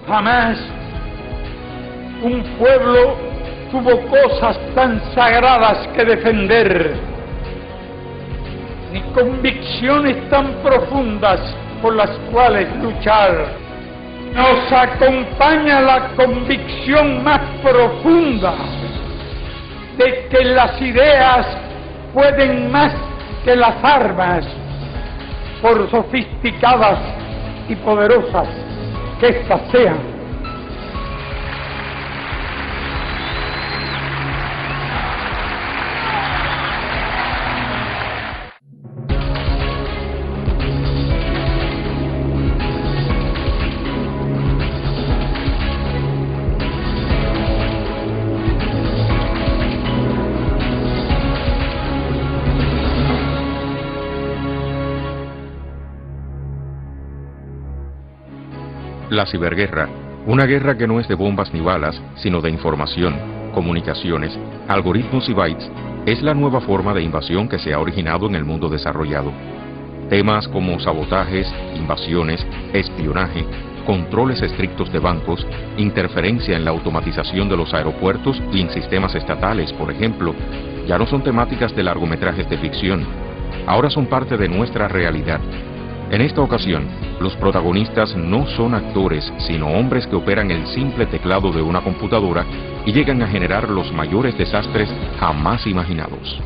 Jamás un pueblo tuvo cosas tan sagradas que defender, ni convicciones tan profundas por las cuales luchar. Nos acompaña la convicción más profunda de que las ideas pueden más que las armas, por sofisticadas y poderosas que éstas sean. La ciberguerra, una guerra que no es de bombas ni balas, sino de información, comunicaciones, algoritmos y bytes, es la nueva forma de invasión que se ha originado en el mundo desarrollado. Temas como sabotajes, invasiones, espionaje, controles estrictos de bancos, interferencia en la automatización de los aeropuertos y en sistemas estatales, por ejemplo, ya no son temáticas de largometrajes de ficción, ahora son parte de nuestra realidad. En esta ocasión, los protagonistas no son actores, sino hombres que operan el simple teclado de una computadora y llegan a generar los mayores desastres jamás imaginados.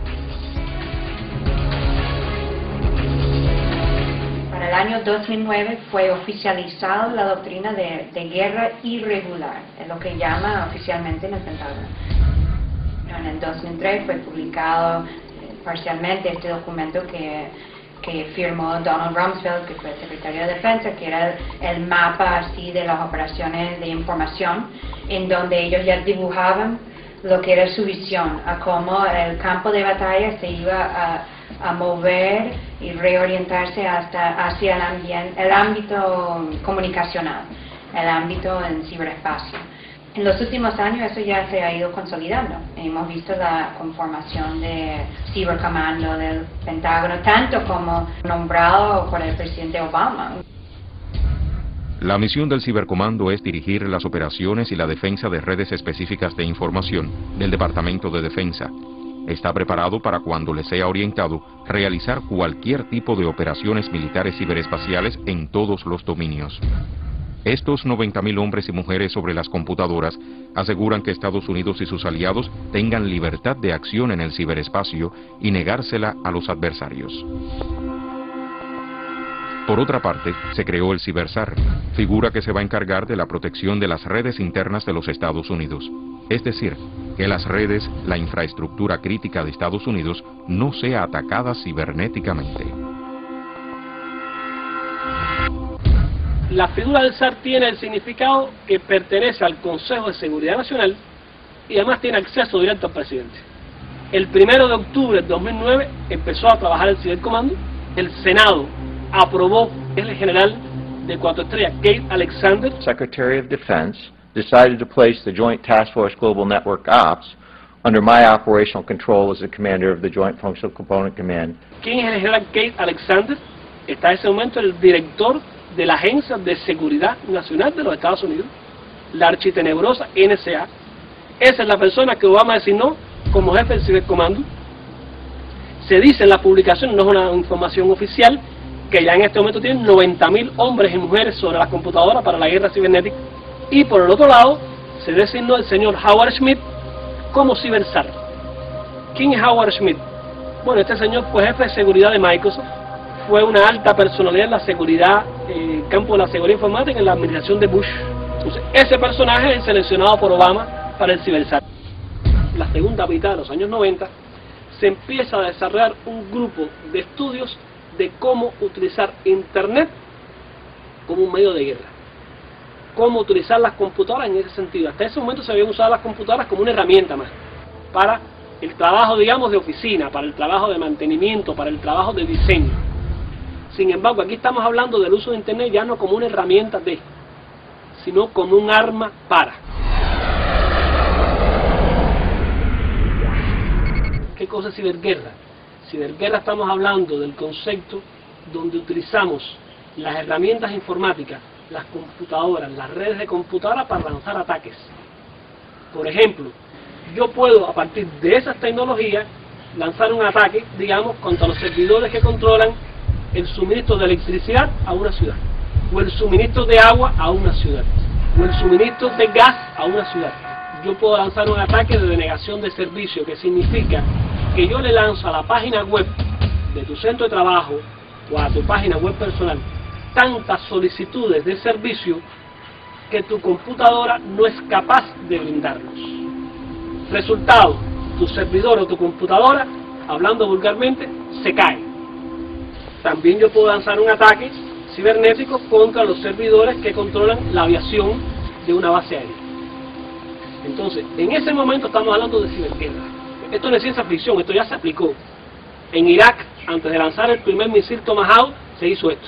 Para el año 2009 fue oficializada la doctrina de guerra irregular, es lo que llama oficialmente en el Pentágono. En el 2003 fue publicado parcialmente este documento que firmó Donald Rumsfeld, que fue el secretario de Defensa, que era el mapa así de las operaciones de información, en donde ellos ya dibujaban lo que era su visión, a cómo el campo de batalla se iba a mover y reorientarse hacia el ámbito comunicacional, el ámbito en ciberespacio. En los últimos años eso ya se ha ido consolidando. Hemos visto la conformación de Cibercomando del Pentágono, tanto como nombrado por el presidente Obama. La misión del Cibercomando es dirigir las operaciones y la defensa de redes específicas de información del Departamento de Defensa. Está preparado para, cuando le sea orientado, realizar cualquier tipo de operaciones militares ciberespaciales en todos los dominios. Estos 90.000 hombres y mujeres sobre las computadoras aseguran que Estados Unidos y sus aliados tengan libertad de acción en el ciberespacio y negársela a los adversarios. Por otra parte, se creó el CiberSAR, figura que se va a encargar de la protección de las redes internas de los Estados Unidos. Es decir, que las redes, la infraestructura crítica de Estados Unidos, no sea atacada cibernéticamente. La figura del SAR tiene el significado que pertenece al Consejo de Seguridad Nacional y además tiene acceso directo al presidente. El 1 de octubre de 2009 empezó a trabajar el Cibercomando. El Senado aprobó el general de 4 estrellas, Gate Alexander. Secretary of Defense decided to place the Joint Task Force Global Network Ops under my operational control as the commander of the Joint Functional Component Command. ¿Quién es el general Gate Alexander? Está en ese momento el director de la Agencia de Seguridad Nacional de los Estados Unidos, la architenebrosa NSA. Esa es la persona que Obama designó como jefe del Cibercomando. Se dice en la publicación, no es una información oficial, que ya en este momento tienen 90.000 hombres y mujeres sobre las computadoras para la guerra cibernética. Y por el otro lado, se designó el señor Howard Schmidt como CiberSAR. ¿Quién es Howard Schmidt? Bueno, este señor fue jefe de seguridad de Microsoft, fue una alta personalidad en la seguridad, campo de la seguridad informática en la administración de Bush. Entonces, ese personaje es seleccionado por Obama para el CiberSAR. La segunda mitad de los años 90 se empieza a desarrollar un grupo de estudios de cómo utilizar Internet como un medio de guerra. Cómo utilizar las computadoras en ese sentido. Hasta ese momento se habían usado las computadoras como una herramienta más para el trabajo, digamos, de oficina, para el trabajo de mantenimiento, para el trabajo de diseño. Sin embargo, aquí estamos hablando del uso de Internet ya no como una herramienta de, sino como un arma para. ¿Qué cosa es ciberguerra? Ciberguerra estamos hablando del concepto donde utilizamos las herramientas informáticas las computadoras, las redes de computadoras para lanzar ataques. Por ejemplo, yo puedo a partir de esas tecnologías lanzar un ataque, digamos, contra los servidores que controlan el suministro de electricidad a una ciudad, o el suministro de agua a una ciudad, o el suministro de gas a una ciudad. Yo puedo lanzar un ataque de denegación de servicio, que significa que yo le lanzo a la página web de tu centro de trabajo o a tu página web personal tantas solicitudes de servicio que tu computadora no es capaz de brindarlos. Resultado, tu servidor o tu computadora, hablando vulgarmente, se cae. También yo puedo lanzar un ataque cibernético contra los servidores que controlan la aviación de una base aérea. Entonces, en ese momento estamos hablando de ciberguerra. Esto no es ciencia ficción, esto ya se aplicó. En Irak, antes de lanzar el primer misil Tomahawk, se hizo esto.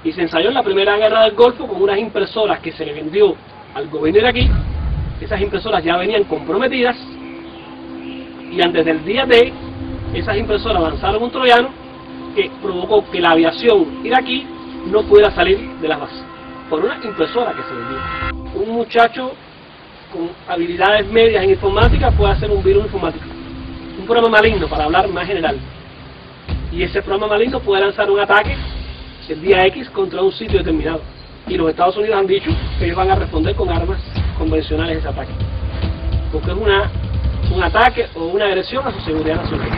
Y se ensayó en la primera guerra del Golfo con unas impresoras que se le vendió al gobierno iraquí. Esas impresoras ya venían comprometidas y antes del día D, esas impresoras lanzaron un troyano que provocó que la aviación iraquí no pudiera salir de las bases por una impresora que se vendió. Un muchacho con habilidades medias en informática puede hacer un virus informático, un programa maligno, para hablar más general, y ese programa maligno puede lanzar un ataque el día X contra un sitio determinado, y los Estados Unidos han dicho que ellos van a responder con armas convencionales a ese ataque, porque es un ataque o una agresión a su seguridad nacional.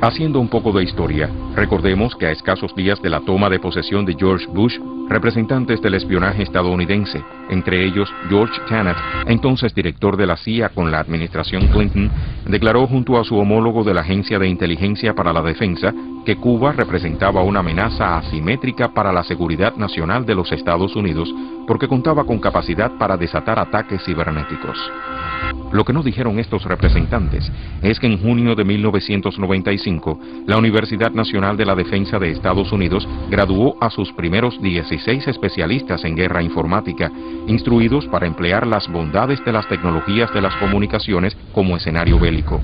Haciendo un poco de historia, recordemos que a escasos días de la toma de posesión de George Bush, representantes del espionaje estadounidense, entre ellos George Tenet, entonces director de la CIA con la administración Clinton, declaró junto a su homólogo de la Agencia de Inteligencia para la Defensa que Cuba representaba una amenaza asimétrica para la seguridad nacional de los Estados Unidos porque contaba con capacidad para desatar ataques cibernéticos. Lo que no dijeron estos representantes es que en junio de 1995, la Universidad Nacional de la Defensa de Estados Unidos graduó a sus primeros 16 especialistas en guerra informática, instruidos para emplear las bondades de las tecnologías de las comunicaciones como escenario bélico.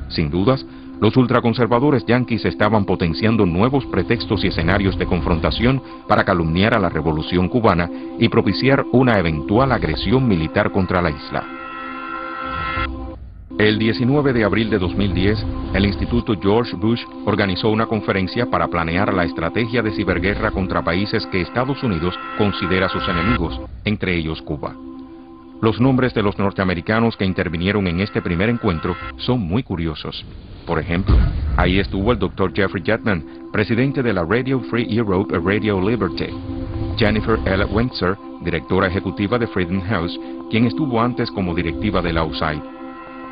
Sin dudas, los ultraconservadores yanquis estaban potenciando nuevos pretextos y escenarios de confrontación para calumniar a la revolución cubana y propiciar una eventual agresión militar contra la isla. El 19 de abril de 2010, el Instituto George Bush organizó una conferencia para planear la estrategia de ciberguerra contra países que Estados Unidos considera sus enemigos, entre ellos Cuba. Los nombres de los norteamericanos que intervinieron en este primer encuentro son muy curiosos. Por ejemplo, ahí estuvo el Dr. Jeffrey Jetman, presidente de la Radio Free Europe y Radio Liberty; Jennifer L. Wentzer, directora ejecutiva de Freedom House, quien estuvo antes como directiva de la USAID.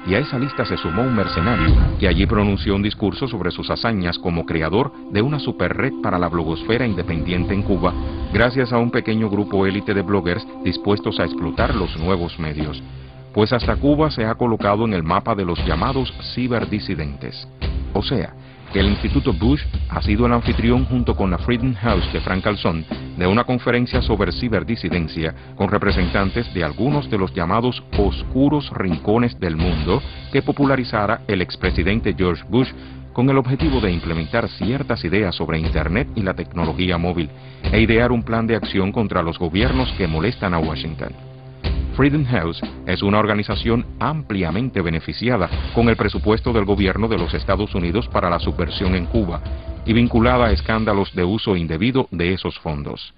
Y a esa lista se sumó un mercenario que allí pronunció un discurso sobre sus hazañas como creador de una superred para la blogosfera independiente en Cuba, gracias a un pequeño grupo élite de bloggers dispuestos a explotar los nuevos medios. Pues hasta Cuba se ha colocado en el mapa de los llamados ciberdisidentes. O sea, que el Instituto Bush ha sido el anfitrión junto con la Freedom House de Frank Calzón de una conferencia sobre ciberdisidencia con representantes de algunos de los llamados oscuros rincones del mundo que popularizara el expresidente George Bush con el objetivo de implementar ciertas ideas sobre Internet y la tecnología móvil e idear un plan de acción contra los gobiernos que molestan a Washington. Freedom House es una organización ampliamente beneficiada con el presupuesto del gobierno de los Estados Unidos para la subversión en Cuba y vinculada a escándalos de uso indebido de esos fondos.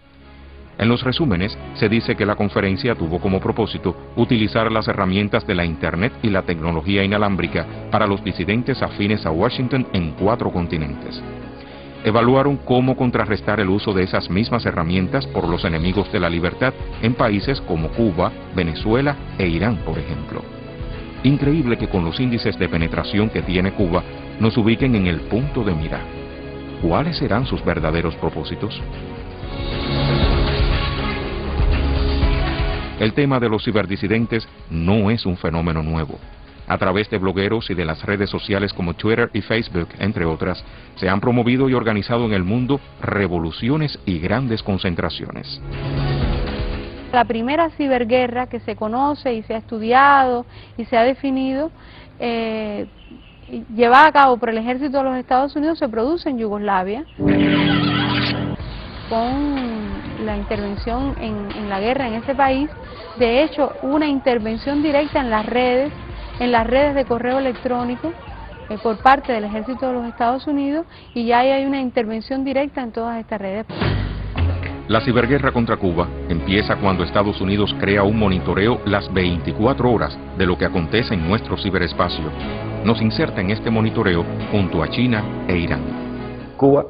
En los resúmenes se dice que la conferencia tuvo como propósito utilizar las herramientas de la Internet y la tecnología inalámbrica para los disidentes afines a Washington en 4 continentes. Evaluaron cómo contrarrestar el uso de esas mismas herramientas por los enemigos de la libertad en países como Cuba, Venezuela e Irán, por ejemplo. Increíble que con los índices de penetración que tiene Cuba nos ubiquen en el punto de mira. ¿Cuáles serán sus verdaderos propósitos? El tema de los ciberdisidentes no es un fenómeno nuevo. A través de blogueros y de las redes sociales como Twitter y Facebook, entre otras, se han promovido y organizado en el mundo revoluciones y grandes concentraciones. La primera ciberguerra que se conoce y se ha estudiado y se ha definido llevada a cabo por el ejército de los Estados Unidos se produce en Yugoslavia, con la intervención en la guerra en ese país. De hecho, una intervención directa en las redes de correo electrónico por parte del ejército de los Estados Unidos, y ya hay una intervención directa en todas estas redes. La ciberguerra contra Cuba empieza cuando Estados Unidos crea un monitoreo las 24 horas de lo que acontece en nuestro ciberespacio. Nos inserta en este monitoreo junto a China e Irán. Cuba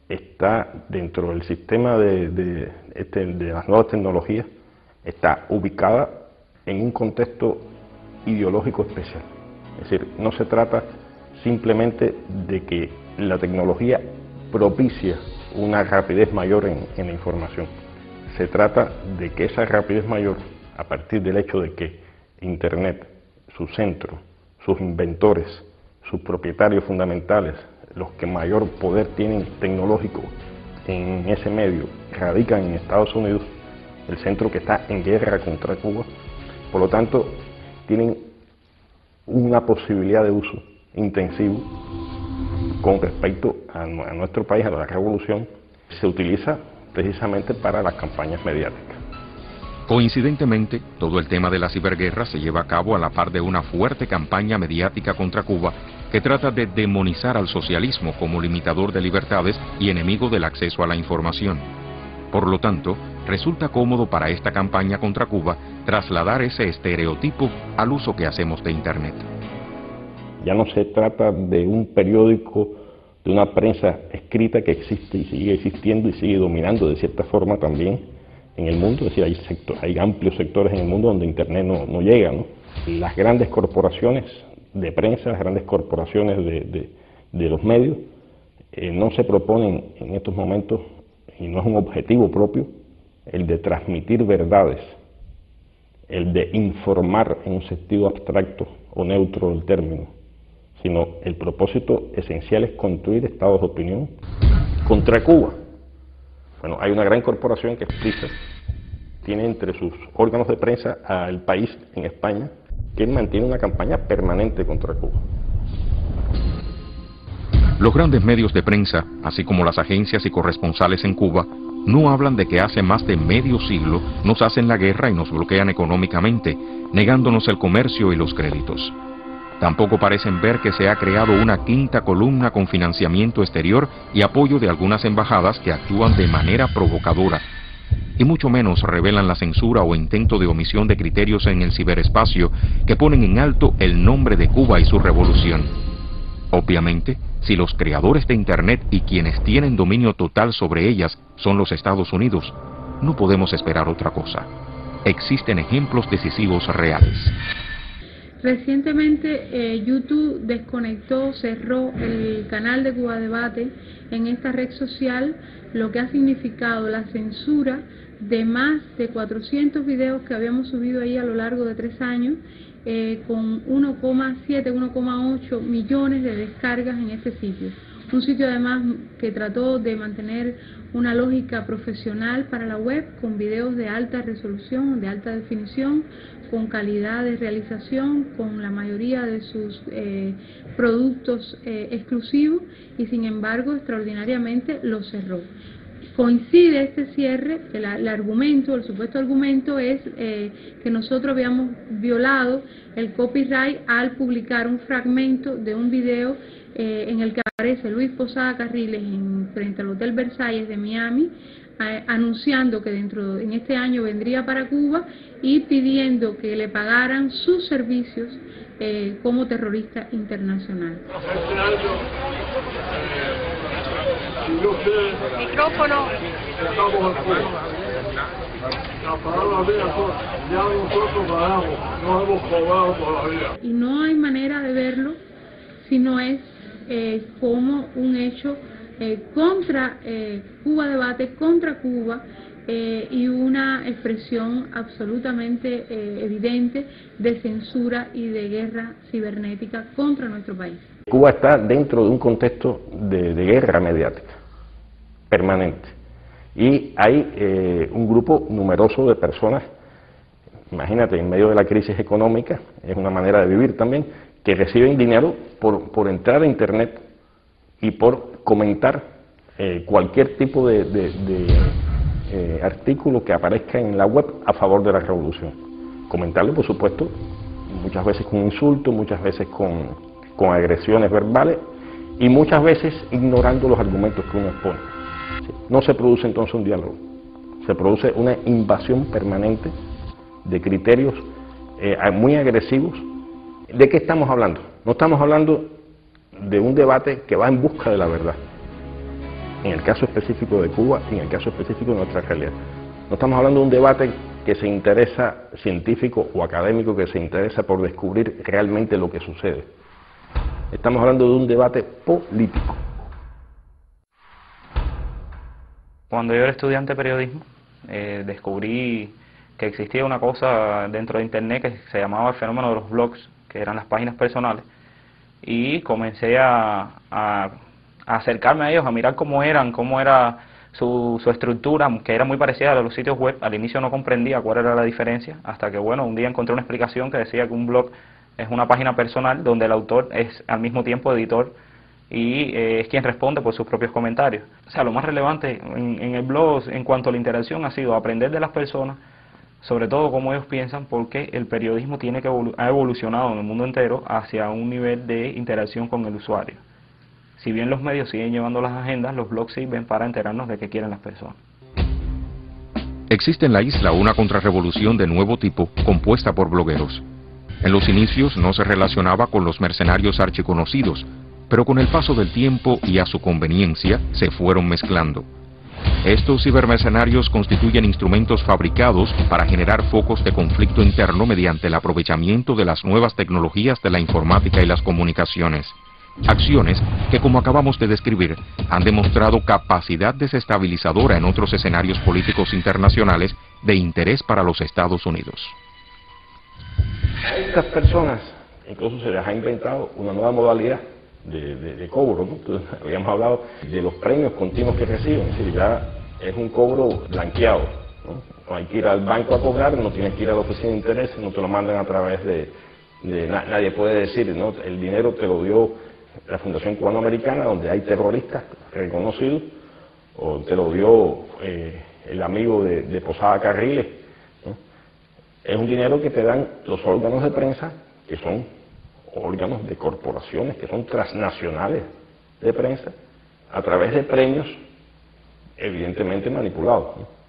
está dentro del sistema de las nuevas tecnologías, está ubicada en un contexto ideológico especial. Es decir, no se trata simplemente de que la tecnología propicia una rapidez mayor en la información. Se trata de que esa rapidez mayor, a partir del hecho de que Internet, su centro, sus inventores, sus propietarios fundamentales, los que mayor poder tienen tecnológico en ese medio, radican en Estados Unidos, el centro que está en guerra contra Cuba, por lo tanto, tienen una posibilidad de uso intensivo con respecto a nuestro país, a la revolución. Se utiliza precisamente para las campañas mediáticas. Coincidentemente, todo el tema de la ciberguerra se lleva a cabo a la par de una fuerte campaña mediática contra Cuba que trata de demonizar al socialismo como limitador de libertades y enemigo del acceso a la información. Por lo tanto, resulta cómodo para esta campaña contra Cuba trasladar ese estereotipo al uso que hacemos de Internet. Ya no se trata de un periódico, de una prensa escrita que existe y sigue existiendo y sigue dominando de cierta forma también en el mundo. Es decir, hay amplios sectores en el mundo donde Internet no llega, ¿no? Las grandes corporaciones de prensa, las grandes corporaciones de los medios, no se proponen en estos momentos, y no es un objetivo propio, el de transmitir verdades, el de informar en un sentido abstracto o neutro del término, sino el propósito esencial es construir estados de opinión contra Cuba. Bueno, hay una gran corporación que es Prisa, tiene entre sus órganos de prensa al País en España, que mantiene una campaña permanente contra Cuba. Los grandes medios de prensa, así como las agencias y corresponsales en Cuba, no hablan de que hace más de medio siglo nos hacen la guerra y nos bloquean económicamente, negándonos el comercio y los créditos. Tampoco parecen ver que se ha creado una quinta columna con financiamiento exterior y apoyo de algunas embajadas que actúan de manera provocadora. Y mucho menos revelan la censura o intento de omisión de criterios en el ciberespacio que ponen en alto el nombre de Cuba y su revolución. Obviamente, si los creadores de Internet y quienes tienen dominio total sobre ellas son los Estados Unidos, no podemos esperar otra cosa. Existen ejemplos decisivos reales. Recientemente YouTube cerró el canal de Cuba Debate en esta red social, lo que ha significado la censura de más de 400 videos que habíamos subido ahí a lo largo de 3 años, con 1,8 millones de descargas en este sitio. Un sitio además que trató de mantener una lógica profesional para la web, con videos de alta resolución, de alta definición, con calidad de realización, con la mayoría de sus productos exclusivos, y sin embargo extraordinariamente lo cerró. Coincide este cierre, el supuesto argumento es que nosotros habíamos violado el copyright al publicar un fragmento de un video en el que aparece Luis Posada Carriles frente al Hotel Versalles de Miami, anunciando que en este año vendría para Cuba y pidiendo que le pagaran sus servicios como terrorista internacional. Micrófono. Estamos en Cuba. Las palabras mías son, ya nosotros pagamos, no hemos cobrado todavía. Y no hay manera de verlo si no es como un hecho contra Cuba Debate, contra Cuba, y una expresión absolutamente evidente de censura y de guerra cibernética contra nuestro país. Cuba está dentro de un contexto de guerra mediática permanente, y hay un grupo numeroso de personas, imagínate, en medio de la crisis económica, es una manera de vivir también, que reciben dinero por entrar a Internet y por comentar cualquier tipo de artículo que aparezca en la web a favor de la revolución. Comentarlo, por supuesto, muchas veces con insultos, muchas veces con agresiones verbales y muchas veces ignorando los argumentos que uno expone. No se produce entonces un diálogo, se produce una invasión permanente de criterios muy agresivos. ¿De qué estamos hablando? No estamos hablando de un debate que va en busca de la verdad, en el caso específico de Cuba y en el caso específico de nuestra realidad. No estamos hablando de un debate que se interesa, científico o académico, que se interesa por descubrir realmente lo que sucede. Estamos hablando de un debate político. Cuando yo era estudiante de periodismo, descubrí que existía una cosa dentro de Internet que se llamaba el fenómeno de los blogs, que eran las páginas personales, y comencé a acercarme a ellos, a mirar cómo era su estructura, que era muy parecida a los sitios web. Al inicio no comprendía cuál era la diferencia, hasta que bueno, un día encontré una explicación que decía que un blog es una página personal donde el autor es al mismo tiempo editor y es quien responde por sus propios comentarios. O sea, lo más relevante en el blog en cuanto a la interacción ha sido aprender de las personas, sobre todo cómo ellos piensan, porque el periodismo ha evolucionado en el mundo entero hacia un nivel de interacción con el usuario. Si bien los medios siguen llevando las agendas, los blogs sirven para enterarnos de qué quieren las personas. Existe en la isla una contrarrevolución de nuevo tipo compuesta por blogueros. En los inicios no se relacionaba con los mercenarios archiconocidos, pero con el paso del tiempo y a su conveniencia se fueron mezclando. Estos cibermercenarios constituyen instrumentos fabricados para generar focos de conflicto interno mediante el aprovechamiento de las nuevas tecnologías de la informática y las comunicaciones. Acciones que, como acabamos de describir, han demostrado capacidad desestabilizadora en otros escenarios políticos internacionales de interés para los Estados Unidos. A estas personas incluso se les ha inventado una nueva modalidad de cobro, ¿no? Entonces, habíamos hablado de los premios continuos que reciben, es decir, ya es un cobro blanqueado, ¿no? No hay que ir al banco a cobrar, no tienes que ir a la oficina de intereses, no te lo mandan a través nadie puede decir, ¿no? El dinero te lo dio la Fundación Cubano-Americana, donde hay terroristas reconocidos, o te lo dio el amigo de Posada Carriles, ¿no? Es un dinero que te dan los órganos de prensa, que son órganos de corporaciones, que son transnacionales de prensa, a través de premios evidentemente manipulados, ¿no?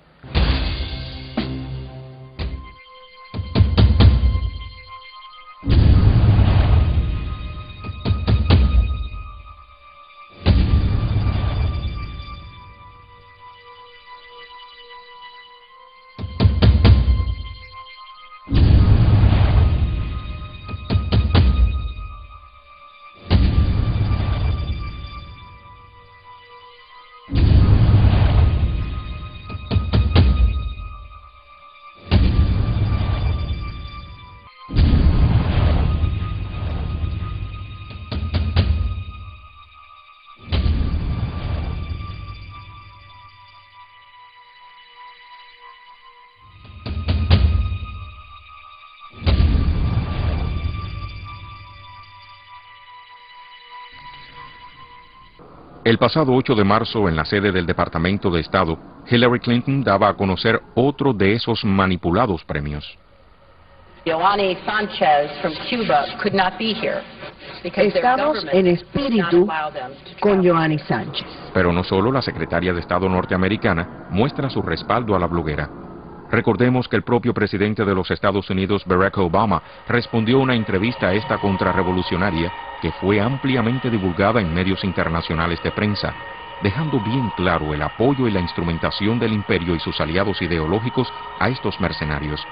El pasado 8 de marzo, en la sede del Departamento de Estado, Hillary Clinton daba a conocer otro de esos manipulados premios. Joanny Sanchez from Cuba could not be here. Estamos en espíritu con Joanny Sánchez. Pero no solo la secretaria de Estado norteamericana muestra su respaldo a la bloguera. Recordemos que el propio presidente de los Estados Unidos, Barack Obama, respondió a una entrevista a esta contrarrevolucionaria que fue ampliamente divulgada en medios internacionales de prensa, dejando bien claro el apoyo y la instrumentación del imperio y sus aliados ideológicos a estos mercenarios,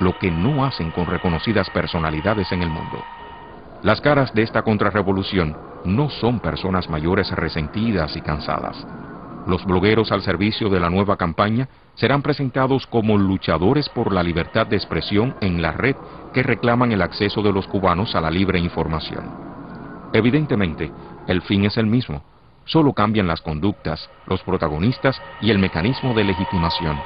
lo que no hacen con reconocidas personalidades en el mundo. Las caras de esta contrarrevolución no son personas mayores resentidas y cansadas. Los blogueros al servicio de la nueva campaña serán presentados como luchadores por la libertad de expresión en la red que reclaman el acceso de los cubanos a la libre información. Evidentemente, el fin es el mismo, solo cambian las conductas, los protagonistas y el mecanismo de legitimación.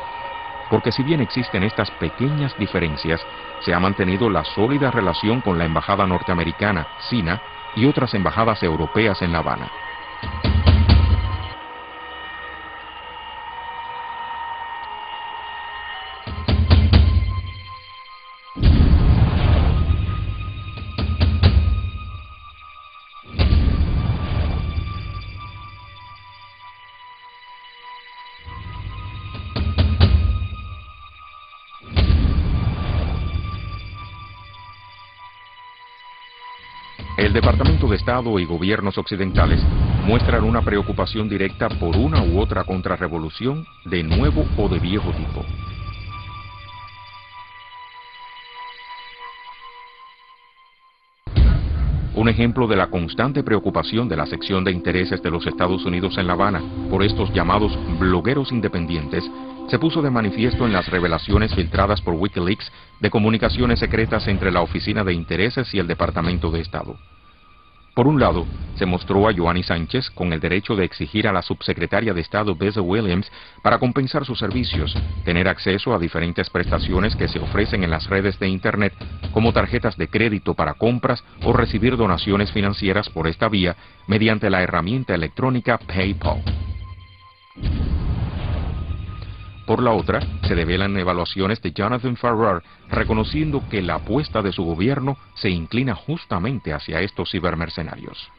porque si bien existen estas pequeñas diferencias, se ha mantenido la sólida relación con la embajada norteamericana, SINA, y otras embajadas europeas en La Habana. El Departamento de Estado y gobiernos occidentales muestran una preocupación directa por una u otra contrarrevolución de nuevo o de viejo tipo. Un ejemplo de la constante preocupación de la sección de intereses de los Estados Unidos en La Habana por estos llamados blogueros independientes se puso de manifiesto en las revelaciones filtradas por Wikileaks de comunicaciones secretas entre la Oficina de Intereses y el Departamento de Estado. Por un lado, se mostró a Yoani Sánchez con el derecho de exigir a la subsecretaria de Estado Bessa Williams, para compensar sus servicios, tener acceso a diferentes prestaciones que se ofrecen en las redes de Internet, como tarjetas de crédito para compras o recibir donaciones financieras por esta vía mediante la herramienta electrónica PayPal. Por la otra, se develan evaluaciones de Jonathan Ferrer, reconociendo que la apuesta de su gobierno se inclina justamente hacia estos cibermercenarios.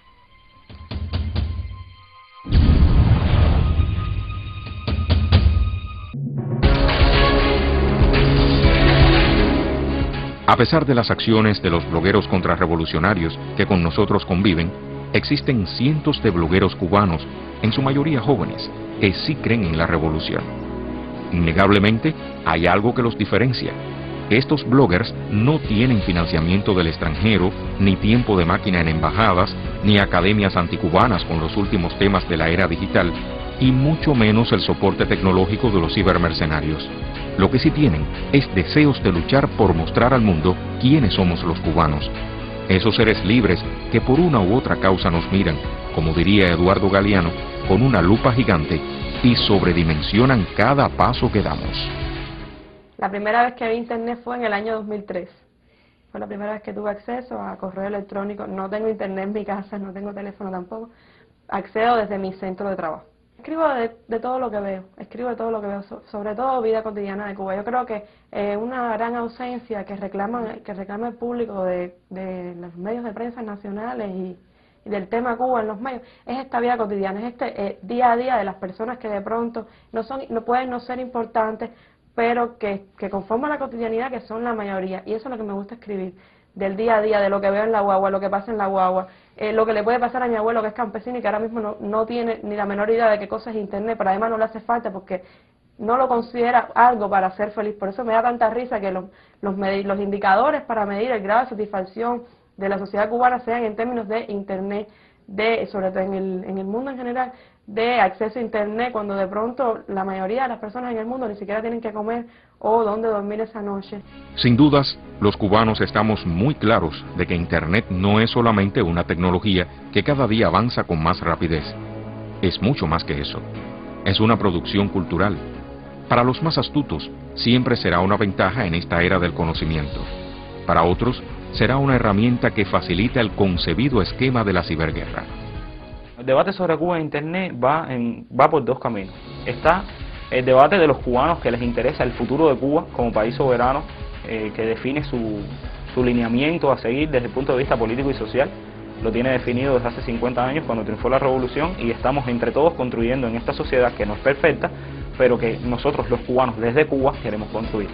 A pesar de las acciones de los blogueros contrarrevolucionarios que con nosotros conviven, existen cientos de blogueros cubanos, en su mayoría jóvenes, que sí creen en la revolución. Innegablemente, hay algo que los diferencia. Estos bloggers no tienen financiamiento del extranjero, ni tiempo de máquina en embajadas, ni academias anticubanas con los últimos temas de la era digital, y mucho menos el soporte tecnológico de los cibermercenarios. Lo que sí tienen es deseos de luchar por mostrar al mundo quiénes somos los cubanos. Esos seres libres que por una u otra causa nos miran, como diría Eduardo Galeano, con una lupa gigante, y sobredimensionan cada paso que damos. La primera vez que vi internet fue en el año 2003. Fue la primera vez que tuve acceso a correo electrónico. No tengo internet en mi casa, no tengo teléfono tampoco. Accedo desde mi centro de trabajo. Escribo de todo lo que veo, sobre todo vida cotidiana de Cuba. Yo creo que una gran ausencia que reclama el público de los medios de prensa nacionales y del tema Cuba en los medios, es esta vida cotidiana, es este día a día de las personas que de pronto no pueden no ser importantes, pero que conforman la cotidianidad, que son la mayoría, y eso es lo que me gusta escribir, del día a día, de lo que veo en la guagua, lo que pasa en la guagua, lo que le puede pasar a mi abuelo que es campesino y que ahora mismo no tiene ni la menor idea de qué cosa es internet, pero además no le hace falta porque no lo considera algo para ser feliz. Por eso me da tanta risa que los indicadores para medir el grado de satisfacción de la sociedad cubana sean en términos de internet, sobre todo en el mundo en general, de acceso a internet, cuando de pronto la mayoría de las personas en el mundo ni siquiera tienen que comer o dónde dormir esa noche. Sin dudas, los cubanos estamos muy claros de que internet no es solamente una tecnología que cada día avanza con más rapidez. Es mucho más que eso. Es una producción cultural. Para los más astutos, siempre será una ventaja en esta era del conocimiento. Para otros, será una herramienta que facilita el concebido esquema de la ciberguerra. El debate sobre Cuba e Internet va por dos caminos. Está el debate de los cubanos que les interesa el futuro de Cuba como país soberano, que define su lineamiento a seguir desde el punto de vista político y social. Lo tiene definido desde hace 50 años cuando triunfó la revolución, y estamos entre todos construyendo en esta sociedad que no es perfecta, pero que nosotros los cubanos desde Cuba queremos construir.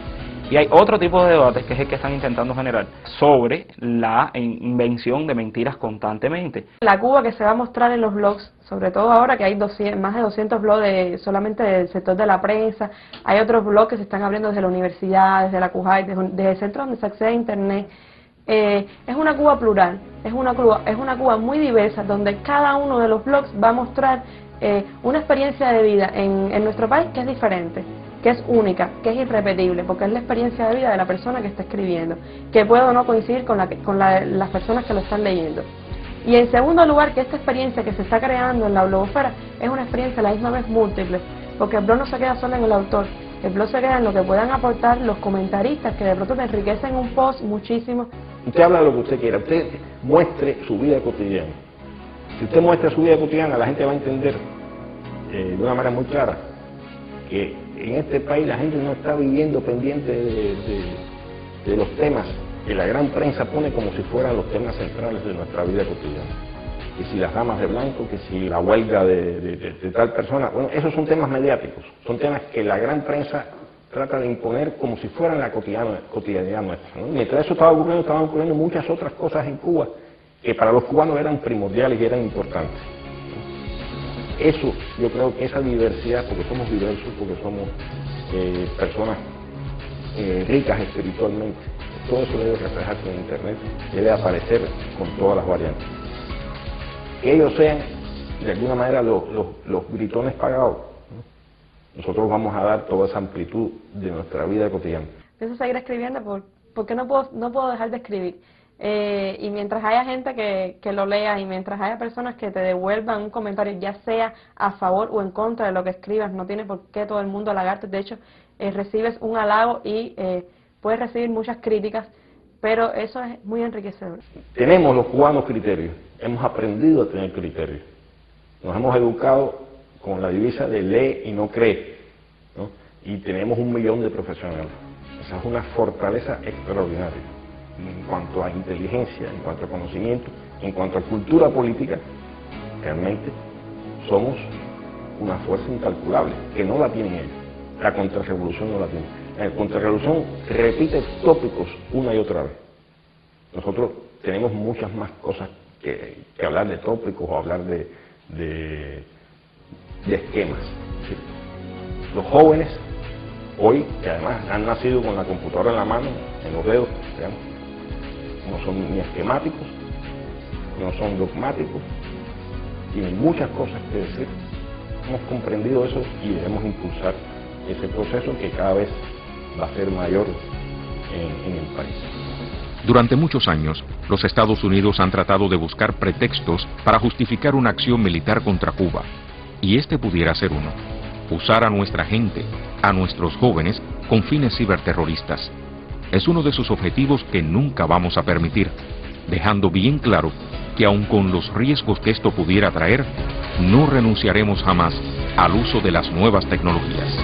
Y hay otro tipo de debates que es el que están intentando generar sobre la invención de mentiras constantemente. La Cuba que se va a mostrar en los blogs, sobre todo ahora que hay más de 200 blogs solamente del sector de la prensa, hay otros blogs que se están abriendo desde la universidad, desde la CUJAI, desde el centro donde se accede a internet. Es una Cuba plural, es una Cuba muy diversa, donde cada uno de los blogs va a mostrar una experiencia de vida en nuestro país que es diferente, que es única, que es irrepetible, porque es la experiencia de vida de la persona que está escribiendo, que puede o no coincidir con las personas que lo están leyendo. Y en segundo lugar, que esta experiencia que se está creando en la blogosfera es una experiencia a la misma vez múltiple, porque el blog no se queda solo en el autor, El blog se queda en lo que puedan aportar los comentaristas, que de pronto te enriquecen un post muchísimo. Usted habla de lo que usted quiera, usted muestre su vida cotidiana. Si usted muestra su vida cotidiana, la gente va a entender de una manera muy clara que en este país la gente no está viviendo pendiente de los temas que la gran prensa pone como si fueran los temas centrales de nuestra vida cotidiana. Que si las damas de blanco, que si la huelga de tal persona, bueno, esos son temas mediáticos, son temas que la gran prensa trata de imponer como si fueran la cotidianidad nuestra, ¿no? Mientras eso estaban ocurriendo muchas otras cosas en Cuba que para los cubanos eran primordiales y eran importantes. Eso, yo creo que esa diversidad, porque somos diversos, porque somos personas ricas espiritualmente, todo eso debe reflejarse en Internet, debe aparecer con todas las variantes. Que ellos sean, de alguna manera, los gritones pagados, ¿no? Nosotros vamos a dar toda esa amplitud de nuestra vida cotidiana. Pienso seguir escribiendo porque no puedo dejar de escribir. Y mientras haya gente que lo lea y mientras haya personas que te devuelvan un comentario, ya sea a favor o en contra de lo que escribas, no tiene por qué todo el mundo halagarte. De hecho, recibes un halago y puedes recibir muchas críticas, pero eso es muy enriquecedor. Tenemos los cubanos criterios, hemos aprendido a tener criterios. Nos hemos educado con la divisa de lee y no cree, ¿no? Y tenemos 1 millón de profesionales. Esa es una fortaleza extraordinaria en cuanto a inteligencia, en cuanto a conocimiento, en cuanto a cultura política. Realmente somos una fuerza incalculable, que no la tienen ellos. La contrarrevolución no la tiene. La contrarrevolución repite tópicos una y otra vez. Nosotros tenemos muchas más cosas que hablar de tópicos o hablar de esquemas. ¿Sí? Los jóvenes hoy, que además han nacido con la computadora en la mano, en los dedos, digamos, no son ni esquemáticos, no son dogmáticos, tienen muchas cosas que decir. Hemos comprendido eso y debemos impulsar ese proceso que cada vez va a ser mayor en el país. Durante muchos años, los Estados Unidos han tratado de buscar pretextos para justificar una acción militar contra Cuba, y este pudiera ser uno: usar a nuestra gente, a nuestros jóvenes, con fines ciberterroristas. Es uno de sus objetivos que nunca vamos a permitir, dejando bien claro que aun con los riesgos que esto pudiera traer, no renunciaremos jamás al uso de las nuevas tecnologías.